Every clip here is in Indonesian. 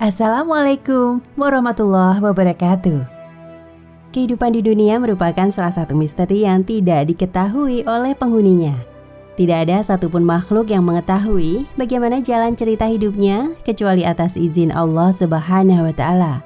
Assalamualaikum warahmatullahi wabarakatuh. Kehidupan di dunia merupakan salah satu misteri yang tidak diketahui oleh penghuninya. Tidak ada satupun makhluk yang mengetahui bagaimana jalan cerita hidupnya kecuali atas izin Allah Subhanahu wa Ta'ala.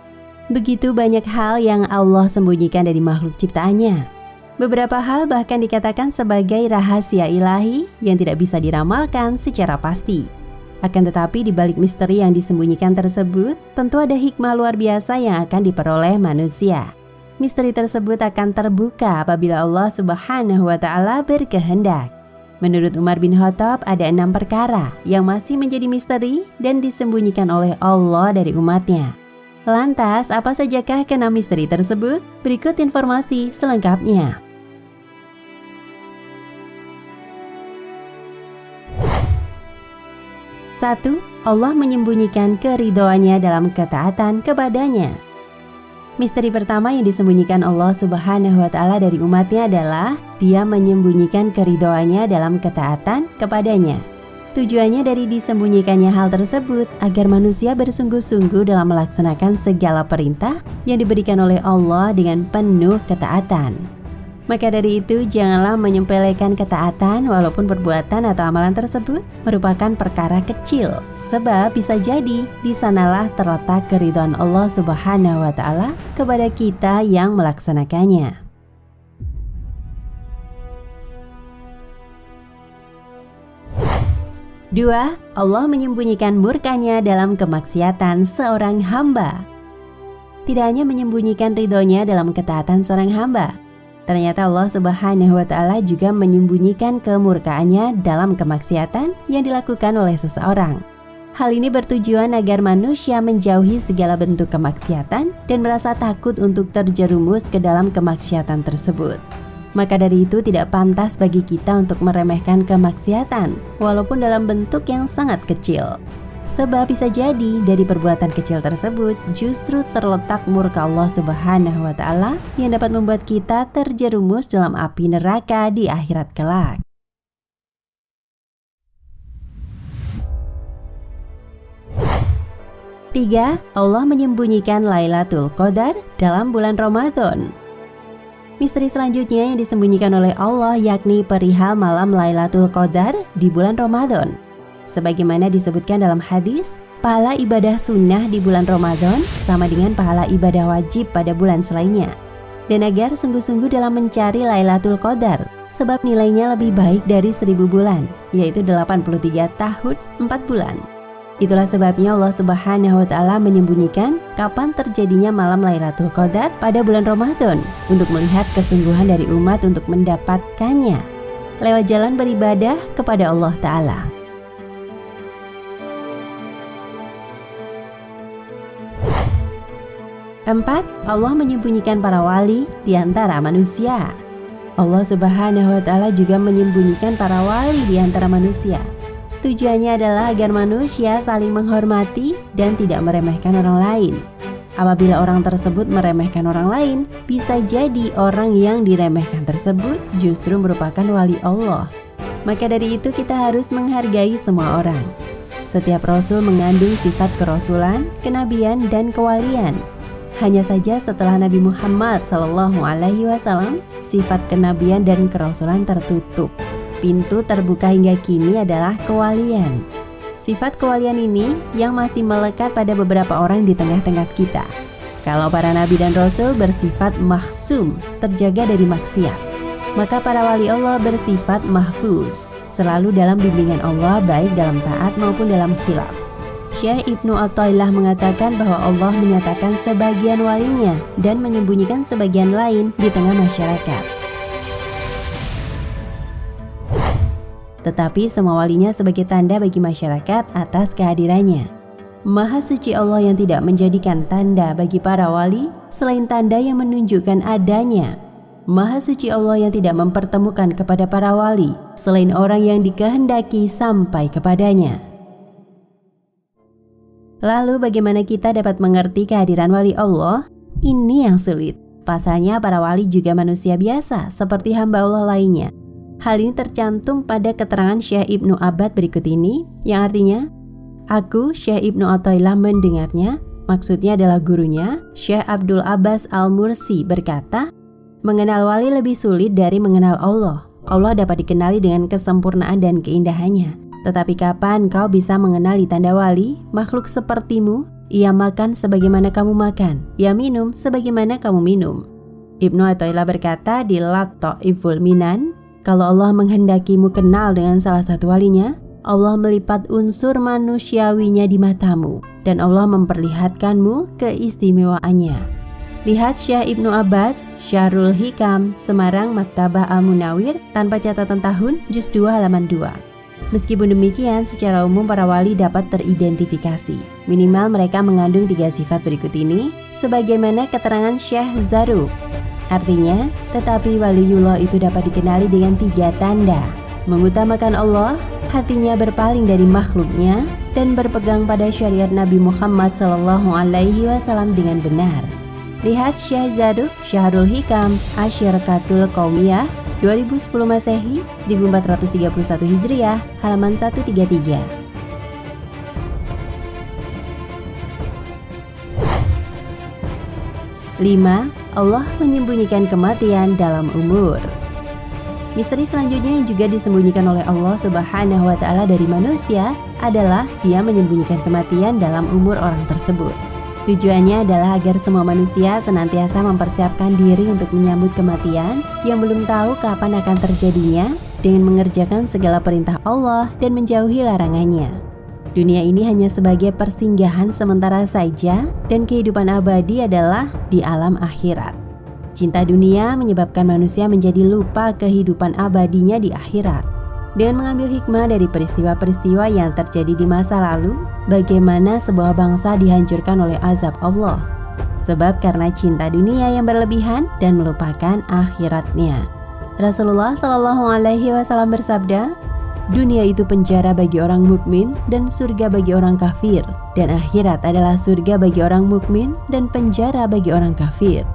Begitu banyak hal yang Allah sembunyikan dari makhluk ciptaannya. Beberapa hal bahkan dikatakan sebagai rahasia ilahi yang tidak bisa diramalkan secara pasti. Akan tetapi di balik misteri yang disembunyikan tersebut, tentu ada hikmah luar biasa yang akan diperoleh manusia. Misteri tersebut akan terbuka apabila Allah Subhanahu wa Ta'ala berkehendak. Menurut Umar bin Khattab, ada 6 perkara yang masih menjadi misteri dan disembunyikan oleh Allah dari umatnya. Lantas, apa sajakah ke-6 misteri tersebut? Berikut informasi selengkapnya. 1. Allah menyembunyikan keridhoannya dalam ketaatan kepadanya. Misteri pertama yang disembunyikan Allah Subhanahu wa Ta'ala dari umatnya adalah Dia menyembunyikan keridhoannya dalam ketaatan kepadanya. Tujuannya dari disembunyikannya hal tersebut agar manusia bersungguh-sungguh dalam melaksanakan segala perintah yang diberikan oleh Allah dengan penuh ketaatan. Maka dari itu, janganlah menyepelekan ketaatan walaupun perbuatan atau amalan tersebut merupakan perkara kecil. Sebab bisa jadi di sanalah terletak keridhaan Allah Subhanahu wa Ta'ala kepada kita yang melaksanakannya. 2. Allah menyembunyikan murkanya dalam kemaksiatan seorang hamba. Tidak hanya menyembunyikan ridhonya dalam ketaatan seorang hamba, ternyata Allah Subhanahu wa Ta'ala juga menyembunyikan kemurkaannya dalam kemaksiatan yang dilakukan oleh seseorang. Hal ini bertujuan agar manusia menjauhi segala bentuk kemaksiatan dan merasa takut untuk terjerumus ke dalam kemaksiatan tersebut. Maka dari itu tidak pantas bagi kita untuk meremehkan kemaksiatan, walaupun dalam bentuk yang sangat kecil. Sebab bisa jadi dari perbuatan kecil tersebut justru terletak murka Allah Subhanahu wa Ta'ala yang dapat membuat kita terjerumus dalam api neraka di akhirat kelak. 3. Allah menyembunyikan Lailatul Qadar dalam bulan Ramadan. Misteri selanjutnya yang disembunyikan oleh Allah yakni perihal malam Lailatul Qadar di bulan Ramadan. Sebagaimana disebutkan dalam hadis, pahala ibadah sunnah di bulan Ramadan sama dengan pahala ibadah wajib pada bulan selainnya. Dan agar sungguh-sungguh dalam mencari Lailatul Qadar, sebab nilainya lebih baik dari 1000 bulan, yaitu 83 tahun 4 bulan. Itulah sebabnya Allah Subhanahu wa Ta'ala menyembunyikan kapan terjadinya malam Lailatul Qadar pada bulan Ramadan untuk melihat kesungguhan dari umat untuk mendapatkannya lewat jalan beribadah kepada Allah Ta'ala. 4. Allah menyembunyikan para wali di antara manusia. Allah Subhanahu wa Ta'ala juga menyembunyikan para wali di antara manusia. Tujuannya adalah agar manusia saling menghormati dan tidak meremehkan orang lain. Apabila orang tersebut meremehkan orang lain, bisa jadi orang yang diremehkan tersebut justru merupakan wali Allah. Maka dari itu kita harus menghargai semua orang. Setiap rasul mengandung sifat kerasulan, kenabian, dan kewalian. Hanya saja setelah Nabi Muhammad SAW, sifat kenabian dan kerasulan tertutup. Pintu terbuka hingga kini adalah kewalian. Sifat kewalian ini yang masih melekat pada beberapa orang di tengah-tengah kita. Kalau para nabi dan rasul bersifat mahsum, terjaga dari maksiat, maka para wali Allah bersifat mahfuz, selalu dalam bimbingan Allah baik dalam taat maupun dalam khilaf. Syekh Ibnu Athaillah mengatakan bahwa Allah menyatakan sebagian walinya dan menyembunyikan sebagian lain di tengah masyarakat. Tetapi semua walinya sebagai tanda bagi masyarakat atas kehadirannya. Maha suci Allah yang tidak menjadikan tanda bagi para wali selain tanda yang menunjukkan adanya. Maha suci Allah yang tidak mempertemukan kepada para wali selain orang yang dikehendaki sampai kepadanya. Lalu bagaimana kita dapat mengerti kehadiran wali Allah? Ini yang sulit. Pasalnya para wali juga manusia biasa seperti hamba Allah lainnya. Hal ini tercantum pada keterangan Syekh Ibnu Abbad berikut ini, yang artinya, aku, Syekh Ibnu Athaillah mendengarnya, Maksudnya adalah gurunya, Syekh Abdul Abbas Al-Mursi berkata, mengenal wali lebih sulit dari mengenal Allah. Allah dapat dikenali dengan kesempurnaan dan keindahannya. Tetapi kapan kau bisa mengenali tanda wali, makhluk sepertimu? Ia makan sebagaimana kamu makan, ia minum sebagaimana kamu minum. Ibnu Athaillah berkata di Lat-Ta'iful Minan, kalau Allah menghendakimu kenal dengan salah satu walinya, Allah melipat unsur manusiawinya di matamu, dan Allah memperlihatkanmu keistimewaannya. Lihat Syekh Ibnu Abbad, Syarul Hikam, Semarang Maktabah Al-Munawir, tanpa catatan tahun, juz 2 halaman 2. Meskipun demikian, secara umum para wali dapat teridentifikasi. Minimal mereka mengandung 3 sifat berikut ini, sebagaimana keterangan Syekh Zarruq. Artinya, tetapi waliullah itu dapat dikenali dengan 3 tanda. Mengutamakan Allah, hatinya berpaling dari makhluknya, dan berpegang pada syariat Nabi Muhammad SAW dengan benar. Lihat Syekh Zarruq, Syahrul Hikam, Asyirkatul Qaumiyah, 2010 Masehi, 1431 Hijriah, halaman 133. 5. Allah menyembunyikan kematian dalam umur. Misteri selanjutnya yang juga disembunyikan oleh Allah Subhanahu wa Ta'ala dari manusia adalah Dia menyembunyikan kematian dalam umur orang tersebut. Tujuannya adalah agar semua manusia senantiasa mempersiapkan diri untuk menyambut kematian yang belum tahu kapan akan terjadinya, dengan mengerjakan segala perintah Allah dan menjauhi larangannya. Dunia ini hanya sebagai persinggahan sementara saja, dan kehidupan abadi adalah di alam akhirat. Cinta dunia menyebabkan manusia menjadi lupa kehidupan abadinya di akhirat. Dengan mengambil hikmah dari peristiwa-peristiwa yang terjadi di masa lalu, bagaimana sebuah bangsa dihancurkan oleh azab Allah. Sebab karena cinta dunia yang berlebihan dan melupakan akhiratnya. Rasulullah SAW bersabda, dunia itu penjara bagi orang mukmin dan surga bagi orang kafir, dan akhirat adalah surga bagi orang mukmin dan penjara bagi orang kafir.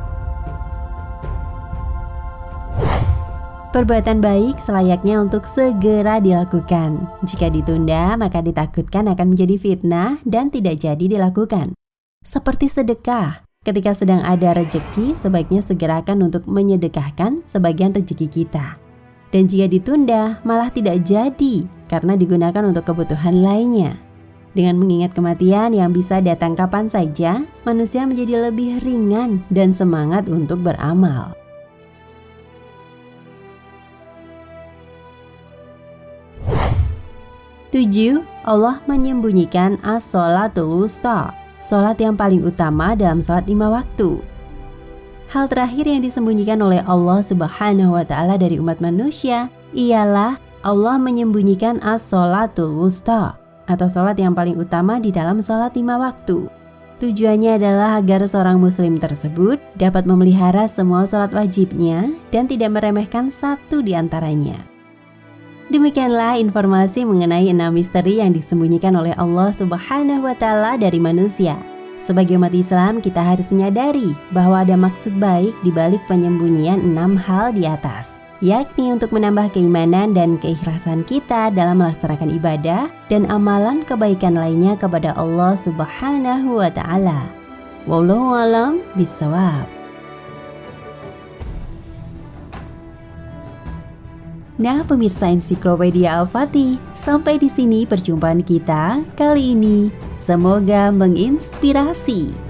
Perbuatan baik selayaknya untuk segera dilakukan. Jika ditunda, maka ditakutkan akan menjadi fitnah dan tidak jadi dilakukan. Seperti sedekah, ketika sedang ada rezeki, sebaiknya segerakan untuk menyedekahkan sebagian rezeki kita. Dan jika ditunda, malah tidak jadi karena digunakan untuk kebutuhan lainnya. Dengan mengingat kematian yang bisa datang kapan saja, manusia menjadi lebih ringan dan semangat untuk beramal. 7. Allah menyembunyikan as-sholatul wusta, sholat yang paling utama dalam sholat 5 waktu. Hal terakhir yang disembunyikan oleh Allah Subhanahu wa Ta'ala dari umat manusia ialah Allah menyembunyikan as-sholatul wusta, atau sholat yang paling utama di dalam sholat 5 waktu. Tujuannya adalah agar seorang muslim tersebut dapat memelihara semua sholat wajibnya dan tidak meremehkan satu di antaranya. Demikianlah informasi mengenai 6 misteri yang disembunyikan oleh Allah Subhanahu wa Ta'ala dari manusia. Sebagai umat Islam, kita harus menyadari bahwa ada maksud baik di balik penyembunyian 6 hal di atas, yakni untuk menambah keimanan dan keikhlasan kita dalam melaksanakan ibadah dan amalan kebaikan lainnya kepada Allah Subhanahu wa Ta'ala. Wallahu a'lam bishawab. Nah, pemirsa Ensiklopedia Al-Fatih, sampai di sini perjumpaan kita kali ini. Semoga menginspirasi.